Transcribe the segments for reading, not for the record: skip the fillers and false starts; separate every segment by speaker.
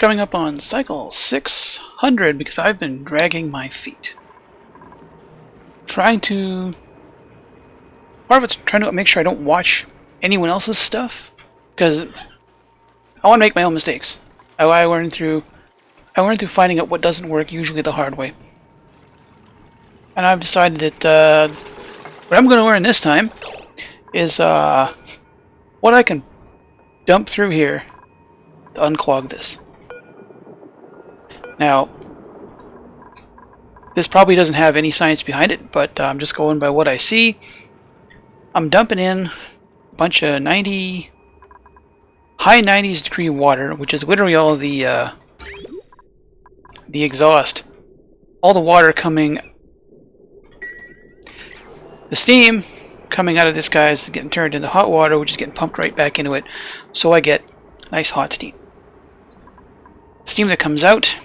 Speaker 1: Coming up on cycle 600 because I've been dragging my feet. Part of it's trying to make sure I don't watch anyone else's stuff, because I want to make my own mistakes. I learned through finding out what doesn't work, usually the hard way. And I've decided that what I'm going to learn this time is what I can dump through here to unclog this. Now, this probably doesn't have any science behind it, but I'm just going by what I see. I'm dumping in a bunch of high 90s degree water, which is literally all the exhaust. All the water coming... The steam coming out of this guy is getting turned into hot water, which is getting pumped right back into it, so I get nice hot steam. Steam that comes out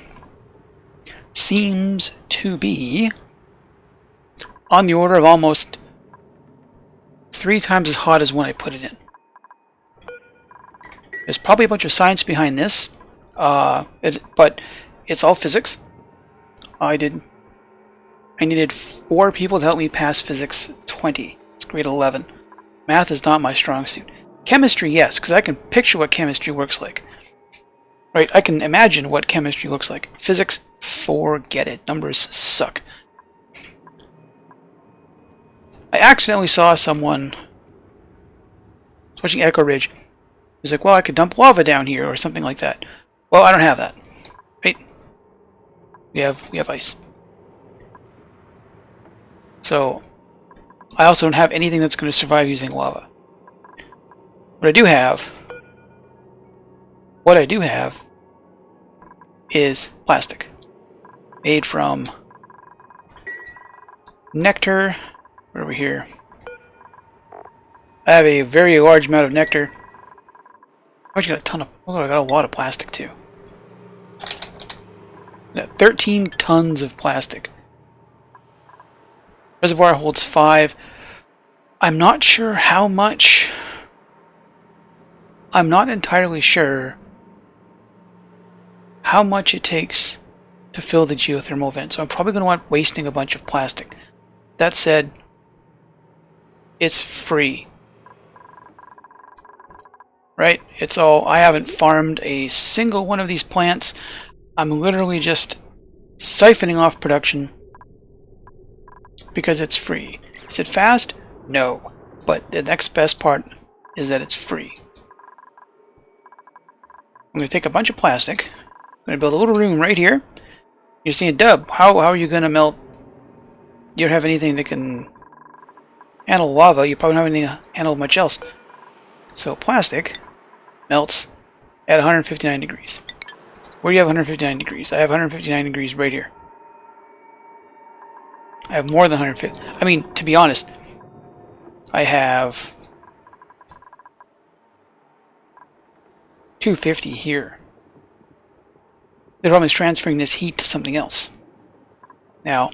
Speaker 1: seems to be on the order of almost 3 times as hot as when I put it in. There's probably a bunch of science behind this, but it's all physics. I needed 4 people to help me pass physics 20. It's grade 11. Math is not my strong suit. Chemistry, yes, because I can picture what chemistry works like. Right, I can imagine what chemistry looks like. Physics, forget it. Numbers suck. I accidentally saw someone watching Echo Ridge. He's like, well, I could dump lava down here or something like that. Well, I don't have that. Right? We have ice. So, I also don't have anything that's going to survive using lava. What I do have is plastic. Made from nectar. Right over here. I have a very large amount of nectar. I got a ton of... Oh, I got a lot of plastic too. I got 13 tons of plastic. Reservoir holds 5. I'm not sure how much. I'm not entirely sure how much it takes to fill the geothermal vent, so I'm probably going to want wasting a bunch of plastic. That said, it's free. Right? It's all... I haven't farmed a single one of these plants. I'm literally just siphoning off production because it's free. Is it fast? No. But the next best part is that it's free. I'm going to take a bunch of plastic. I'm going to build a little room right here. You're seeing, Dub, how are you going to melt? You don't have anything that can handle lava. You probably don't have anything to handle much else. So plastic melts at 159 degrees. Where do you have 159 degrees? I have 159 degrees right here. I have more than 150. I mean, to be honest, I have 250 here. The problem is transferring this heat to something else. Now,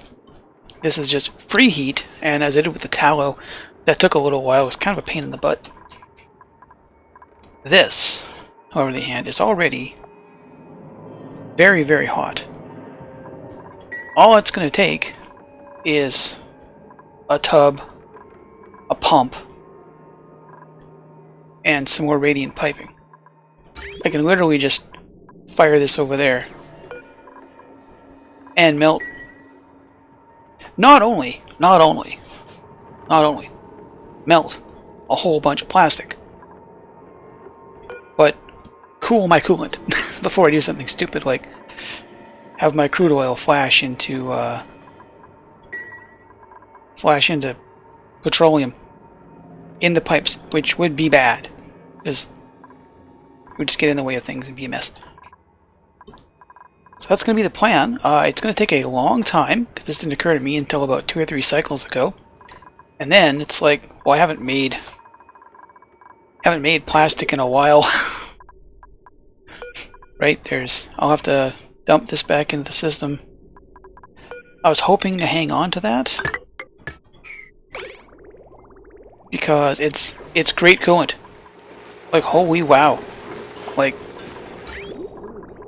Speaker 1: this is just free heat, and as I did with the tallow, that took a little while. It was kind of a pain in the butt. This, however, the hand is already very, very hot. All it's going to take is a tub, a pump, and some more radiant piping. I can literally just fire this over there and melt not only melt a whole bunch of plastic, but cool my coolant before I do something stupid like have my crude oil flash into petroleum in the pipes, which would be bad because it would just get in the way of things and be a mess. So that's going to be the plan. It's going to take a long time because this didn't occur to me until about 2 or 3 cycles ago. And then it's like, well, I haven't made plastic in a while. Right, I'll have to dump this back into the system. I was hoping to hang on to that because it's great coolant. Like, holy wow. Like,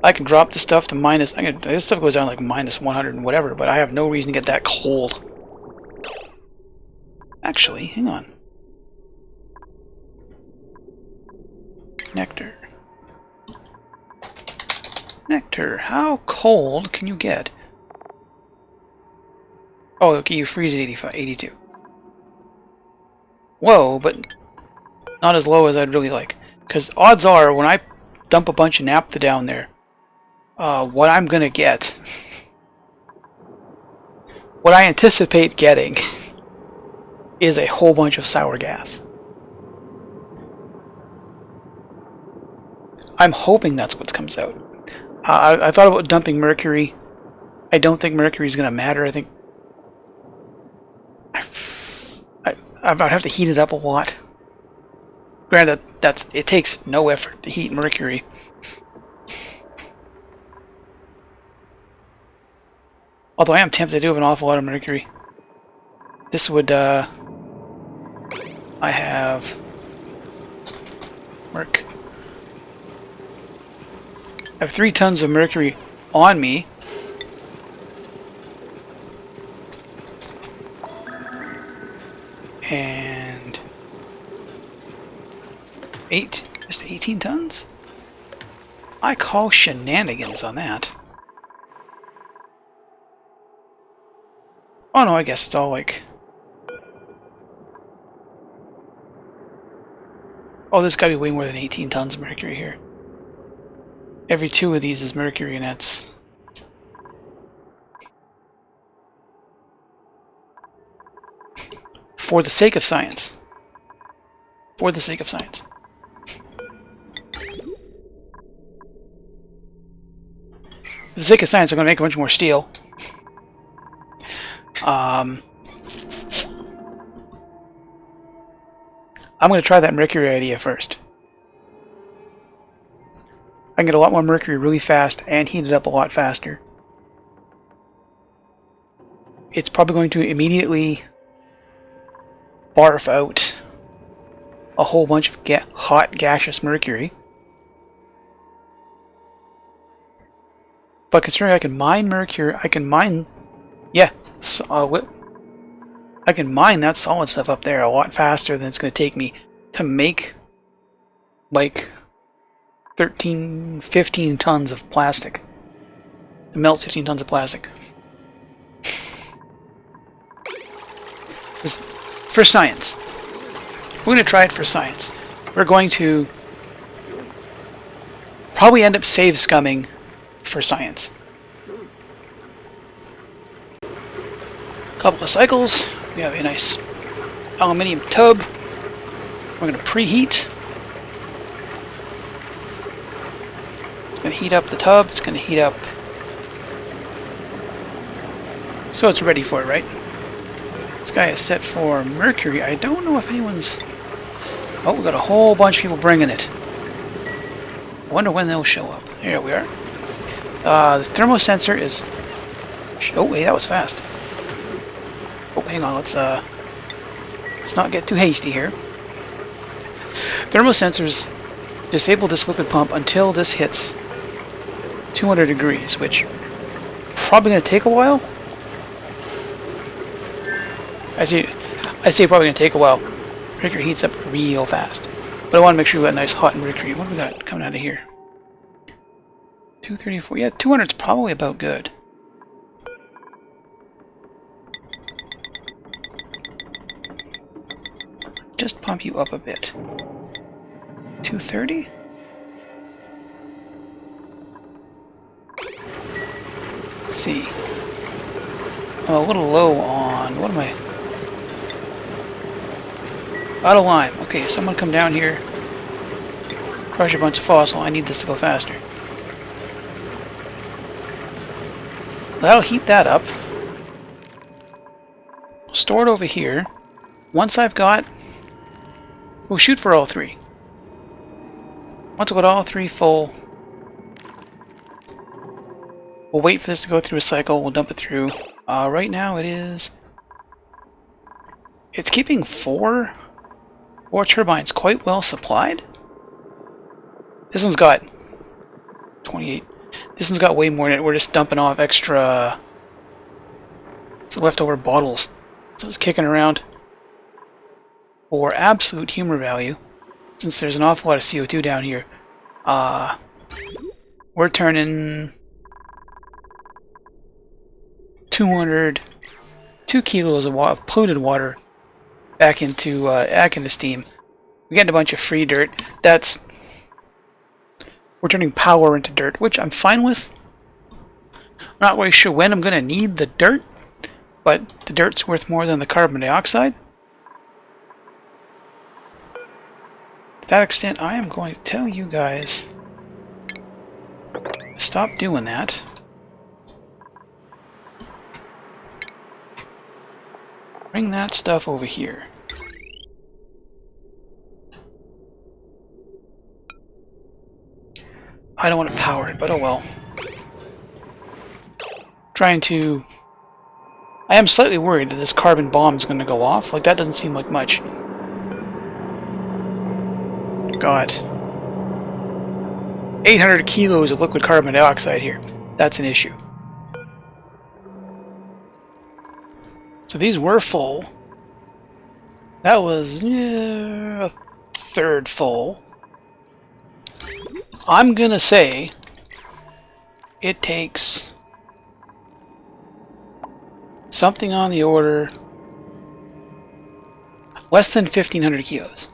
Speaker 1: I can drop this stuff to minus. This stuff goes down like minus 100 and whatever, but I have no reason to get that cold. Actually, hang on. Nectar. Nectar. How cold can you get? Oh, okay, you freeze at 85, 82. Whoa, but not as low as I'd really like. Because odds are, when I dump a bunch of naphtha down there, what I'm gonna get, what I anticipate getting, is a whole bunch of sour gas. I'm hoping that's what comes out. I thought about dumping mercury. I don't think mercury is gonna matter. I think I'd have to heat it up a lot. Granted, it takes no effort to heat mercury. Although I am tempted to do an awful lot of mercury. This would, I have I have 3 tons of mercury on me. And just 18 tons? I call shenanigans on that. Oh no, I guess it's all like... Oh, there's gotta be way more than 18 tons of mercury here. Every 2 of these is mercury, and that's... For the sake of science. For the sake of science. For the sake of science, I'm going to make a bunch more steel. I'm going to try that mercury idea first. I can get a lot more mercury really fast and heat it up a lot faster. It's probably going to immediately barf out a whole bunch of hot gaseous mercury. But considering I can mine mercury, I can mine, yeah, I can mine that solid stuff up there a lot faster than it's going to take me to make like 15 tons of plastic. To melt 15 tons of plastic. For science. We're going to try it for science. We're going to probably end up save scumming for science. A couple of cycles. We have a nice aluminium tub. We're going to preheat. It's going to heat up the tub. It's going to heat up. So it's ready for it, right? This guy is set for mercury. I don't know if anyone's... Oh, we got a whole bunch of people bringing it. I wonder when they'll show up. Here we are. The thermosensor is... Oh, wait, that was fast. Oh, hang on. Let's not get too hasty here. Thermosensors disable this liquid pump until this hits 200 degrees, which probably going to take a while. I say probably going to take a while. Mercury heats up real fast. But I want to make sure we got nice hot mercury. What do we got coming out of here? 234. Yeah, 200 is probably about good. Just pump you up a bit. 230? Let's see. I'm a little low on... What am I... Out of lime. Okay, someone come down here. Crush a bunch of fossil. I need this to go faster. That'll heat that up. Store it over here. Once I've got... We'll shoot for all 3. Once I've got all 3 full, we'll wait for this to go through a cycle. We'll dump it through. Right now it is... It's keeping 4 turbines quite well supplied. This one's got 28. This one's got way more in it. We're just dumping off extra leftover bottles. So it's kicking around for absolute humor value. Since there's an awful lot of CO2 down here, we're turning 2 kilos of polluted water back into steam. We're getting a bunch of free dirt. We're turning power into dirt, which I'm fine with. I'm not really sure when I'm going to need the dirt, but the dirt's worth more than the carbon dioxide. To that extent, I am going to tell you guys, stop doing that. Bring that stuff over here. I don't want to power it, but oh well. I am slightly worried that this carbon bomb is going to go off. Like, that doesn't seem like much. God. 800 kilos of liquid carbon dioxide here. That's an issue. So these were full. That was a third full. I'm gonna say it takes something on the order less than 1,500 kilos.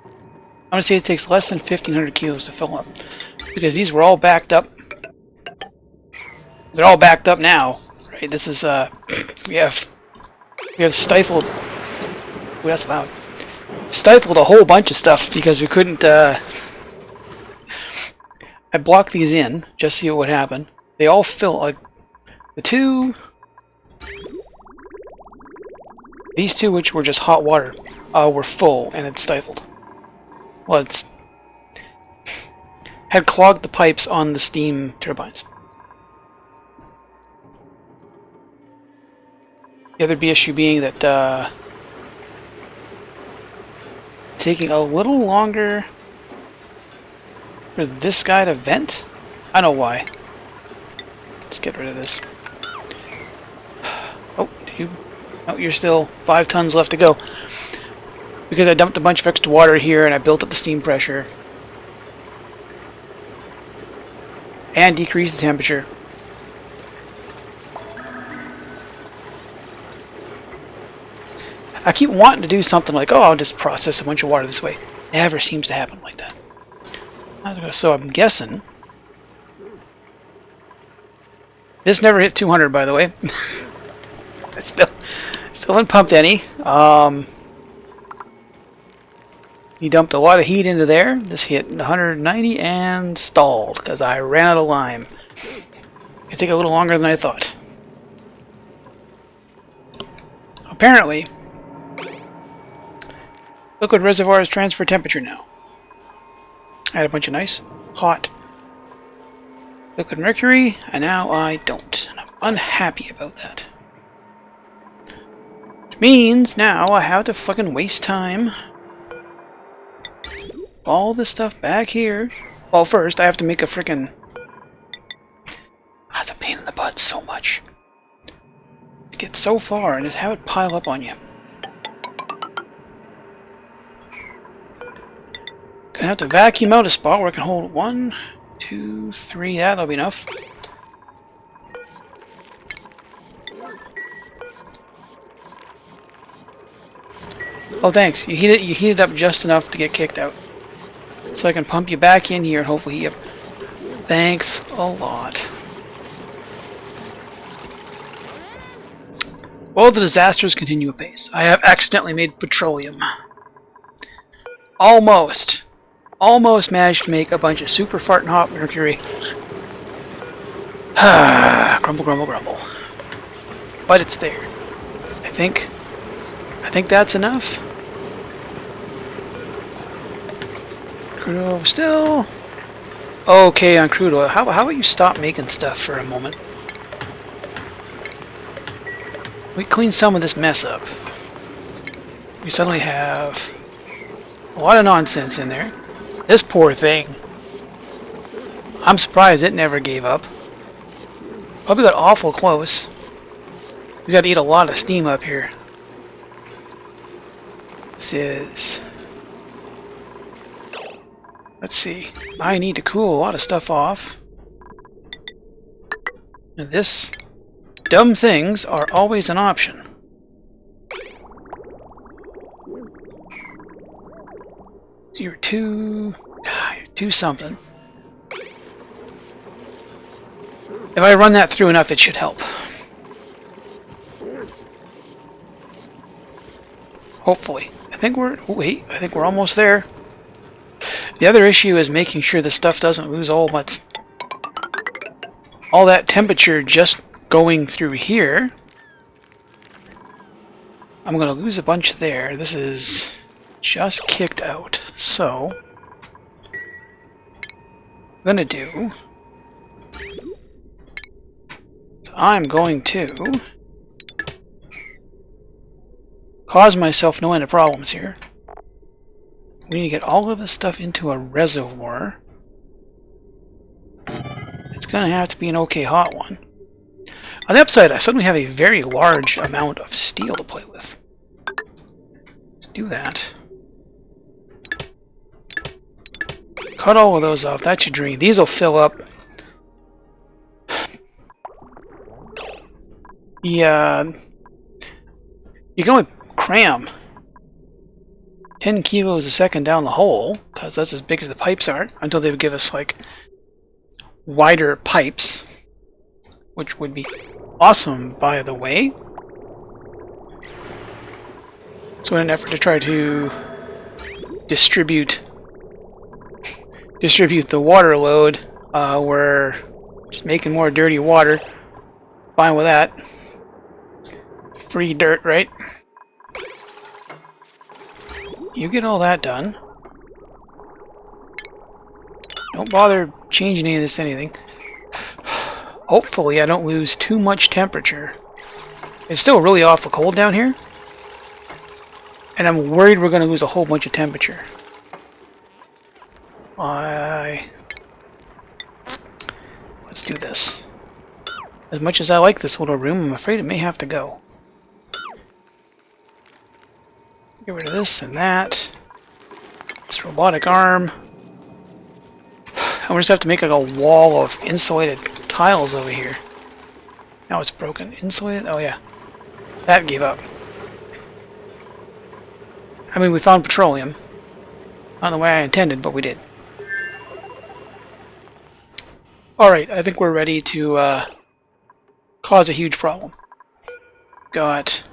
Speaker 1: I'm gonna say it takes less than 1,500 kilos to fill up, because these were all backed up. They're all backed up now, right? This is we have stifled. Oh, that's loud. Stifled a whole bunch of stuff because we couldn't. I blocked these in just to see what would happen. They all fill. Like these two, which were just hot water, were full and it stifled. Well, it's had clogged the pipes on the steam turbines. The other issue being that taking a little longer for this guy to vent. I know why. Let's get rid of this. Oh, you're still 5 tons left to go. Because I dumped a bunch of extra water here and I built up the steam pressure. And decreased the temperature. I keep wanting to do something like, oh, I'll just process a bunch of water this way. Never seems to happen like that. So I'm guessing. This never hit 200, by the way. Still haven't pumped any. He dumped a lot of heat into there. This hit 190 and stalled because I ran out of lime. It'd take a little longer than I thought. Apparently, liquid reservoirs transfer temperature now. I had a bunch of nice, hot liquid mercury, and now I don't. And I'm unhappy about that. Which means now I have to fucking waste time. All this stuff back here. Well, first I have to make a frickin'. That's a pain in the butt so much. To get so far and just have it pile up on you. Gonna have to vacuum out a spot where I can hold 1, 2, 3. That'll be enough. Oh, thanks. You heated up just enough to get kicked out, so I can pump you back in here and hopefully heat up. Thanks a lot. Well, the disasters continue apace. I have accidentally made petroleum. Almost managed to make a bunch of super farting hot mercury. Grumble, grumble, grumble. But it's there. I think that's enough. Crude oil still okay on crude oil. How about you stop making stuff for a moment? We clean some of this mess up. We suddenly have a lot of nonsense in there. This poor thing. I'm surprised it never gave up. Probably got awful close. We gotta eat a lot of steam up here. This is... Let's see. I need to cool a lot of stuff off. And this... Dumb things are always an option. So you're two something. If I run that through enough, it should help. Hopefully. I think we're almost there. The other issue is making sure the stuff doesn't lose all that temperature just going through here. I'm going to lose a bunch there. This is just kicked out. So, I'm going to do... I'm going to cause myself no end of problems here. We need to get all of this stuff into a reservoir. It's going to have to be an okay hot one. On the upside, I suddenly have a very large amount of steel to play with. Let's do that. Cut all of those off. That should drain. These will fill up. Yeah, you can only cram 10 kilos a second down the hole, because that's as big as the pipes are, until they would give us, like, wider pipes, which would be awesome, by the way. So in an effort to try to distribute the water load, we're just making more dirty water. Fine with that. Free dirt, right? You get all that done. Don't bother changing any of this to anything. Hopefully I don't lose too much temperature. It's still really awful cold down here. And I'm worried we're going to lose a whole bunch of temperature. Let's do this. As much as I like this little room, I'm afraid it may have to go. Get rid of this and that. This robotic arm. And we'll just have to make like a wall of insulated tiles over here. Now it's broken. Insulated? Oh yeah. That gave up. I mean, we found petroleum. Not the way I intended, but we did. Alright, I think we're ready to cause a huge problem. Got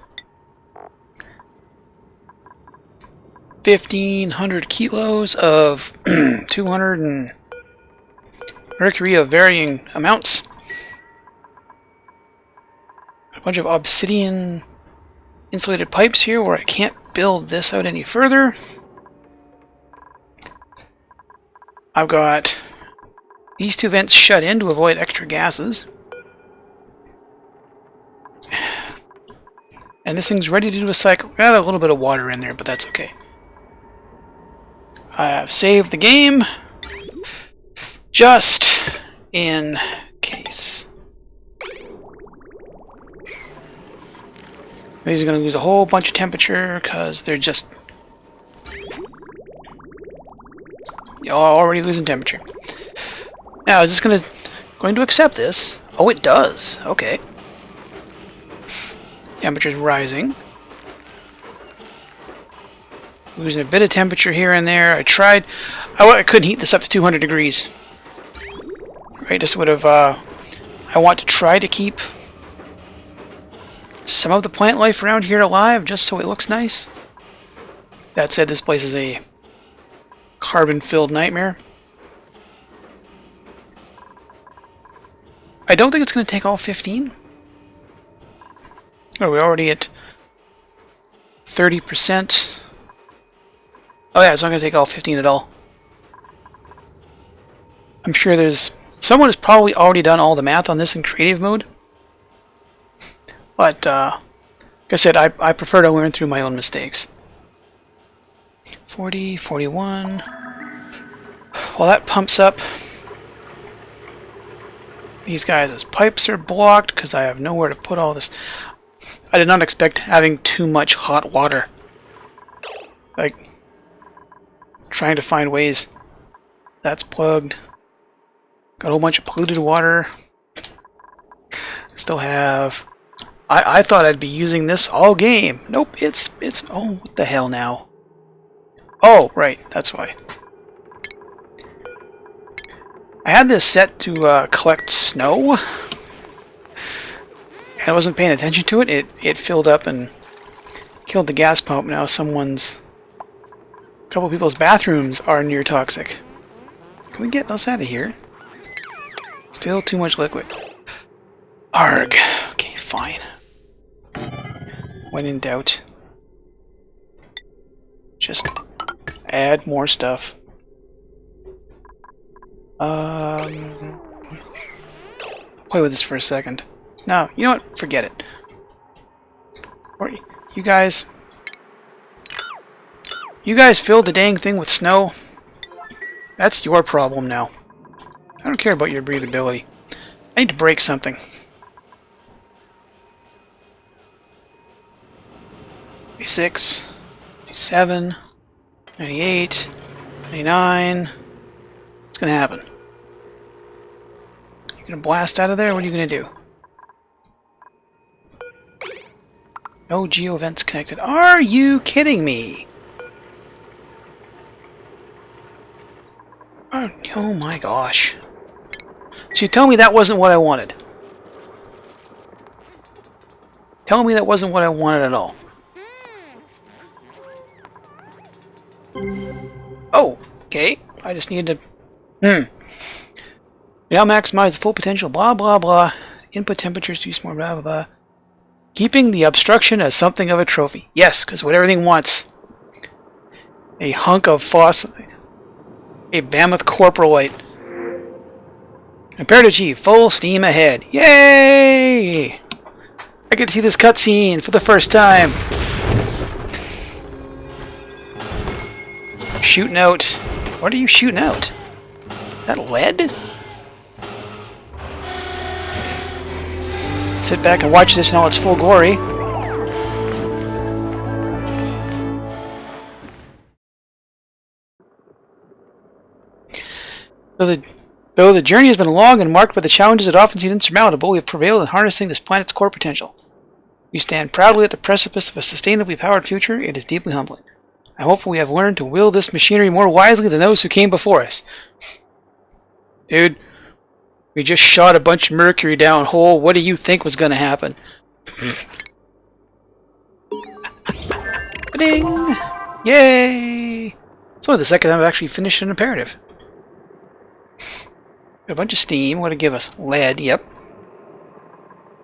Speaker 1: 1,500 kilos of 200 and mercury of varying amounts. A bunch of obsidian insulated pipes here where I can't build this out any further. I've got these two vents shut in to avoid extra gases. And this thing's ready to do a cycle. Got a little bit of water in there, but that's okay. I have saved the game just in case. These are going to lose a whole bunch of temperature because they're just already losing temperature. Now, is this going to accept this? Oh, it does. Okay. Temperature's rising. Losing a bit of temperature here and there. I tried. I couldn't heat this up to 200 degrees. Right, this would have. I want to try to keep some of the plant life around here alive, just so it looks nice. That said, this place is a carbon-filled nightmare. I don't think it's going to take all 15. Oh, we're already at 30%. Oh yeah, it's not going to take all 15 at all. I'm sure someone has probably already done all the math on this in creative mode. But, like I said, I prefer to learn through my own mistakes. 40, 41. Well, that pumps up These guys' pipes are blocked because I have nowhere to put all this. I did not expect having too much hot water. Like, trying to find ways. That's plugged. Got a whole bunch of polluted water. Still have... I thought I'd be using this all game. Nope, it's... Oh, what the hell now? Oh, right, that's why. I had this set to collect snow. And I wasn't paying attention to it. It filled up and killed the gas pump. Now a couple people's bathrooms are near toxic. Can we get those out of here? Still too much liquid. Arg. Okay, fine. When in doubt, just add more stuff. Play with this for a second. No, you know what? Forget it. Or you guys filled the dang thing with snow. That's your problem now. I don't care about your breathability. I need to break something. 96, 97, 98, 99. What's gonna happen? You gonna blast out of there? What are you gonna do? No geo vents connected. Are you kidding me? Oh my gosh. So you tell me that wasn't what I wanted. Tell me that wasn't what I wanted at all. Oh, okay. I just needed to... Now maximize the full potential, blah, blah, blah. Input temperatures to use more, blah, blah, blah. Keeping the obstruction as something of a trophy. Yes, because what everything wants. A hunk of fossil... A mammoth corporalite. Imperative G, full steam ahead. Yay! I get to see this cutscene for the first time. Shooting out. What are you shooting out? That lead? Sit back and watch this in all its full glory. Though the journey has been long and marked by the challenges that often seem insurmountable, we have prevailed in harnessing this planet's core potential. We stand proudly at the precipice of a sustainably powered future. It is deeply humbling. I hope we have learned to wield this machinery more wisely than those who came before us. Dude, we just shot a bunch of mercury down hole. What do you think was going to happen? Ding! Yay! So the second time I've actually finished an imperative. A bunch of steam. What did it give us? Lead, yep.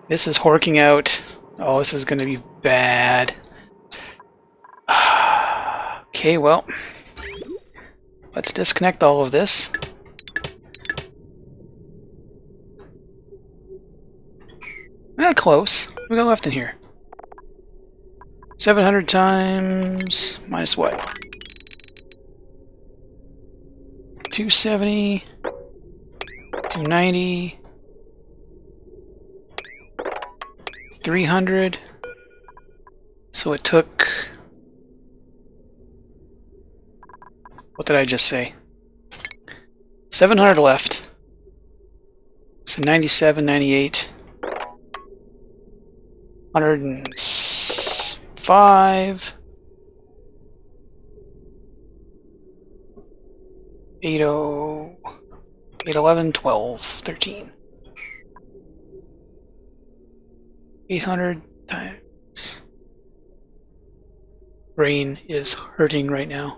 Speaker 1: This is horking out. Oh, this is going to be bad. Okay, well. Let's disconnect all of this. Not close. What do we got left in here? 700 times... minus what? 270... 290... 300... So it took... What did I just say? 700 left. So 97, 98... 105... 80... 811, 12, 13. 800 times. Brain is hurting right now.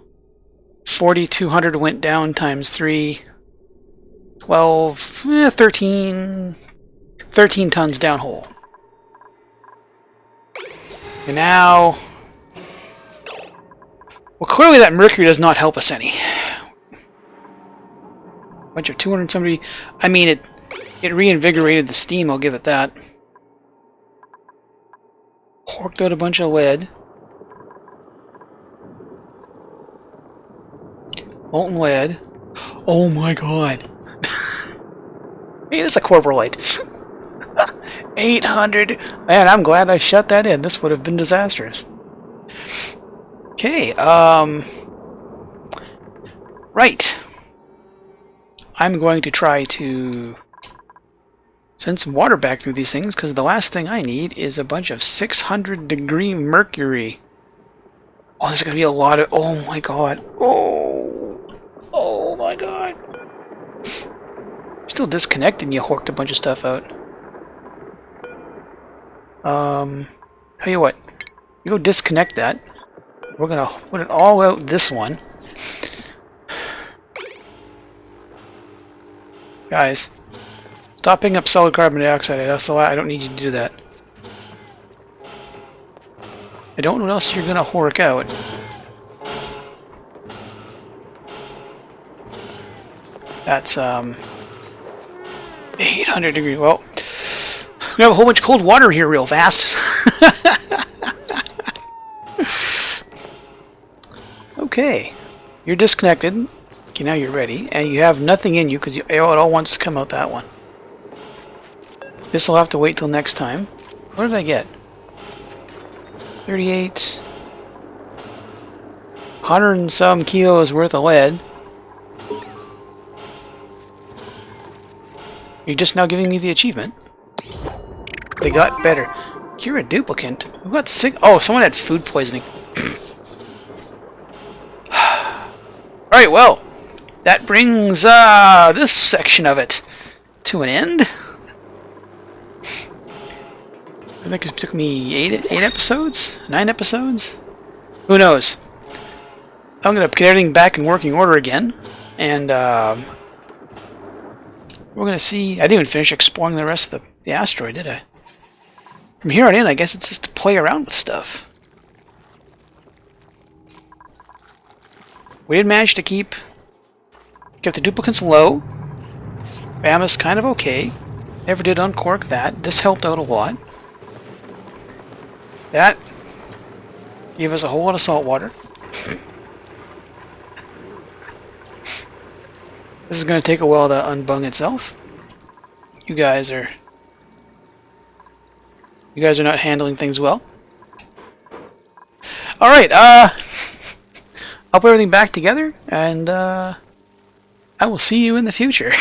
Speaker 1: 4,200 went down times 3. 12, 13 tons down hole. And now... Well, clearly that mercury does not help us any. Bunch of 270. I mean, it reinvigorated the steam, I'll give it that. Horked out a bunch of lead. Molten lead. Oh my god. Hey, it's a Corporalite. 800. Man, I'm glad I shut that in. This would have been disastrous. Okay, right. I'm going to try to send some water back through these things, because the last thing I need is a bunch of 600-degree mercury. Oh, there's going to be a lot of... Oh my god. Oh my god. Still disconnected and you horked a bunch of stuff out. Tell you what. You go disconnect that. We're going to put it all out this one. Guys. Stop picking up solid carbon dioxide. I don't need you to do that. I don't know what else you're gonna hork out. That's 800 degrees. Well, we have a whole bunch of cold water here real fast. Okay, you're disconnected. Okay, now you're ready, and you have nothing in you because it all wants to come out that one. This will have to wait till next time. What did I get? 38. 100 and some kilos worth of lead. You're just now giving me the achievement. They got better. You're a duplicant. Who got sick? Oh, someone had food poisoning. Alright, well, that brings this section of it to an end. I think it took me 8 episodes? 9 episodes? Who knows? I'm going to get everything back in working order again. And we're going to see... I didn't even finish exploring the rest of the asteroid, did I? From here on in, I guess it's just to play around with stuff. We did manage to keep the duplicants low. Bama's kind of okay. Never did uncork that. This helped out a lot. That gave us a whole lot of salt water. This is going to take a while to unbung itself. You guys are not handling things well. All right, I'll put everything back together, and I will see you in the future.